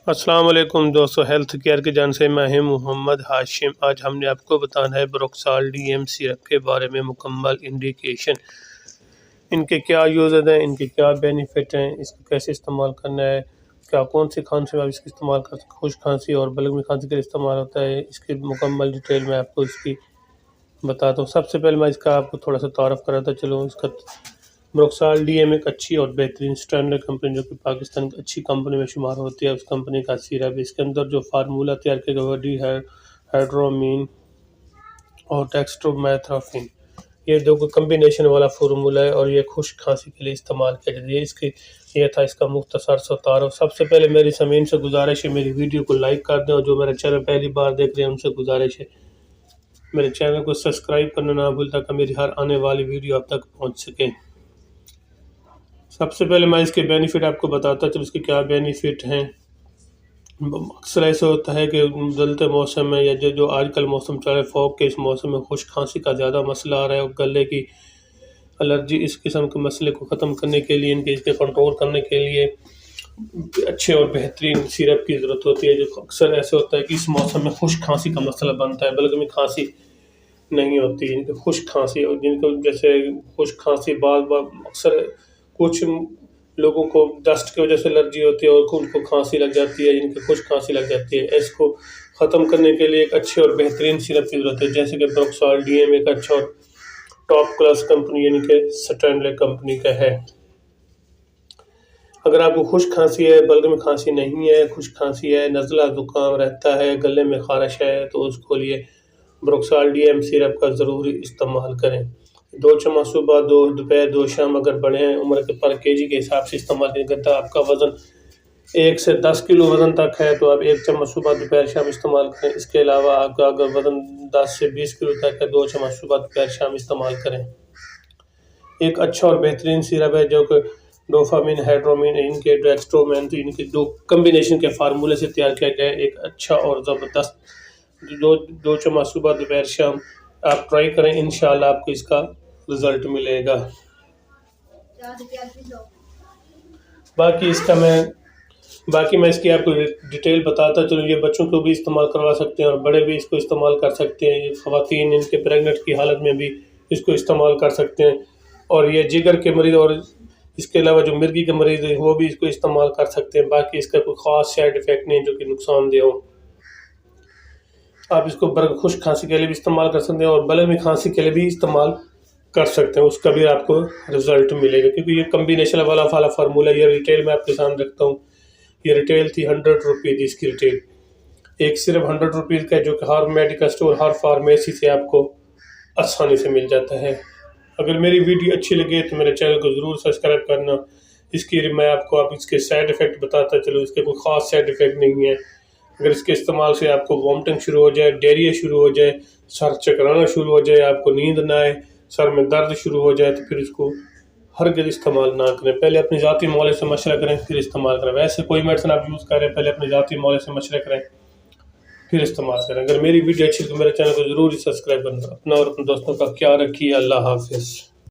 السلام علیکم دوستو، ہیلتھ کیئر کی جان سے میں ہوں محمد ہاشم۔ آج ہم نے آپ کو بتانا ہے بروکسال ڈی ایم سیرپ کے بارے میں مکمل انڈیکیشن، ان کے کیا یوزز ہیں، ان کے کیا بینیفٹ ہیں، اس کو کیسے استعمال کرنا ہے، کیا کون سی کھانسی میں اس کا استعمال کر سکتے، خشک کھانسی اور بلغمی کھانسی کے لیے استعمال ہوتا ہے۔ اس کی مکمل ڈیٹیل میں آپ کو اس کی بتاتا ہوں۔ سب سے پہلے میں اس کا آپ کو تھوڑا سا تعارف کراتا چلوں۔ اس کا بروکسال ڈی ایم ایک اچھی اور بہترین اسٹینڈرڈ کمپنی جو کہ پاکستان کی اچھی کمپنی میں شمار ہوتی ہے، اس کمپنی کا سیرپ۔ اس کے اندر جو فارمولہ تیار کیا گیا وہ ڈی ہائیڈرومین اور ڈیکسٹرومیتھرافین، یہ دو کمبینیشن والا فارمولہ ہے اور یہ خشک کھانسی کے لیے استعمال کیا جاتا ہے۔ یہ تھا اس کا مختصر سا تعارف۔ سب سے پہلے میری سامعین سے گزارش ہے میری ویڈیو کو لائک کر دیں، اور جو میرا چینل پہلی بار دیکھ رہے ہیں ان سے گزارش ہے میرے چینل کو سبسکرائب کرنا نہ بھول تاکہ میری ہر آنے والی ویڈیو آپ تک پہنچ سکے۔ سب سے پہلے میں اس کے بینیفٹ آپ کو بتاتا چلوں، اس کے کیا بینیفٹ ہیں۔ اکثر ایسا ہوتا ہے کہ بدلتے موسم میں یا جو آج کل موسم چل رہا ہے، فوگ کے اس موسم میں خشک کھانسی کا زیادہ مسئلہ آ رہا ہے، اور گلے کی الرجی، اس قسم کے مسئلے کو ختم کرنے کے لیے، اس کے کنٹرول کرنے کے لیے اچھے اور بہترین سیرپ کی ضرورت ہوتی ہے۔ جو اکثر ایسا ہوتا ہے کہ اس موسم میں خشک کھانسی کا مسئلہ بنتا ہے، بلغمی کھانسی نہیں ہوتی، جن کی خشک کھانسی، اور جن کو جیسے خشک کھانسی بعض اکثر کچھ لوگوں کو ڈسٹ کی وجہ سے الرجی ہوتی ہے اور ان کو کھانسی لگ جاتی ہے، جن کی خشک کھانسی لگ جاتی ہے۔ اس کو ختم کرنے کے لیے ایک اچھے اور بہترین سیرپ کی ضرورت ہے، جیسے کہ بروکسال ڈی ایم ایک اچھا اور ٹاپ کلاس کمپنی یعنی کہ اسٹینڈرڈ کمپنی کا ہے۔ اگر آپ کو خشک کھانسی ہے، بلغمی کھانسی نہیں ہے، خشک کھانسی ہے، نزلہ زکام رہتا ہے، گلے میں خارش ہے، تو اس کو لیے بروکسال ڈی ایم سیرپ کا ضروری استعمال کریں۔ 2 چمچ صبح، 2 دوپہر، 2 شام، اگر بڑے ہیں عمر کے پر کے جی کے حساب سے استعمال کریں۔ آپ کا وزن 1 سے 10 کلو وزن تک ہے تو آپ 1 چمچ صبح، دوپہر، شام استعمال کریں۔ اس کے علاوہ آپ کا اگر وزن 10 سے 20 کلو تک ہے، 2 چمچ صبح، دوپہر، شام استعمال کریں۔ ایک اچھا اور بہترین سیرپ ہے جو کہ ڈوفامین، ہائیڈرومین، ان کے ڈیکسٹرومین، ان کے دو کمبینیشن کے فارمولے سے تیار کیا گیا ہے۔ ایک اچھا اور زبردست 2 چمچ صبح، دوپہر، شام آپ ٹرائی کریں، انشاءاللہ آپ کو اس کا رزلٹ ملے گا۔ باقی میں اس کی آپ کو ڈیٹیل بتاتا چلوں۔ یہ بچوں کو بھی استعمال کروا سکتے ہیں اور بڑے بھی اس کو استعمال کر سکتے ہیں۔ یہ خواتین ان کے پریگننٹ کی حالت میں بھی اس کو استعمال کر سکتے ہیں، اور یہ جگر کے مریض اور اس کے علاوہ جو مرگی کے مریض ہیں وہ بھی اس کو استعمال کر سکتے ہیں۔ باقی اس کا کوئی خاص سائیڈ ایفیکٹ نہیں جو کہ نقصان دہ ہو۔ آپ اس کو خشک کھانسی کے لیے بھی استعمال کر سکتے ہیں اور بلغمی کھانسی کے لیے بھی استعمال کر سکتے ہیں، اس کا بھی آپ کو رزلٹ ملے گا، کیونکہ یہ کمبینیشن والا فارمولہ۔ یہ ریٹیل میں آپ کے سامنے رکھتا ہوں، یہ ریٹیل تھی 100 روپیز، اس کی ریٹیل ایک صرف 100 روپیز کا ہے، جو کہ ہر میڈیکل اسٹور، ہر فارمیسی سے آپ کو آسانی سے مل جاتا ہے۔ اگر میری ویڈیو اچھی لگے تو میرے چینل کو ضرور سبسکرائب کرنا۔ میں آپ کو اس کے سائیڈ ایفیکٹ بتاتا چلوں۔ اس کے کوئی خاص سائیڈ ایفیکٹ نہیں ہے۔ اگر اس کے استعمال سے آپ کو وامٹنگ شروع ہو جائے، ڈائریا شروع ہو جائے، سر چکرانا شروع ہو جائے، آپ کو نیند نہ آئے، سر میں درد شروع ہو جائے، تو پھر اس کو ہرگز استعمال نہ کریں۔ پہلے اپنے ذاتی معالجے سے مشورہ کریں پھر استعمال کریں۔ ویسے کوئی میڈیسن آپ یوز کریں، پہلے اپنے ذاتی معالجے سے مشورہ کریں پھر استعمال کریں۔ اگر میری ویڈیو اچھی تو میرے چینل کو ضرور سبسکرائب کرنا۔ اپنا اور اپنے دوستوں کا خیال رکھیے۔ اللہ حافظ۔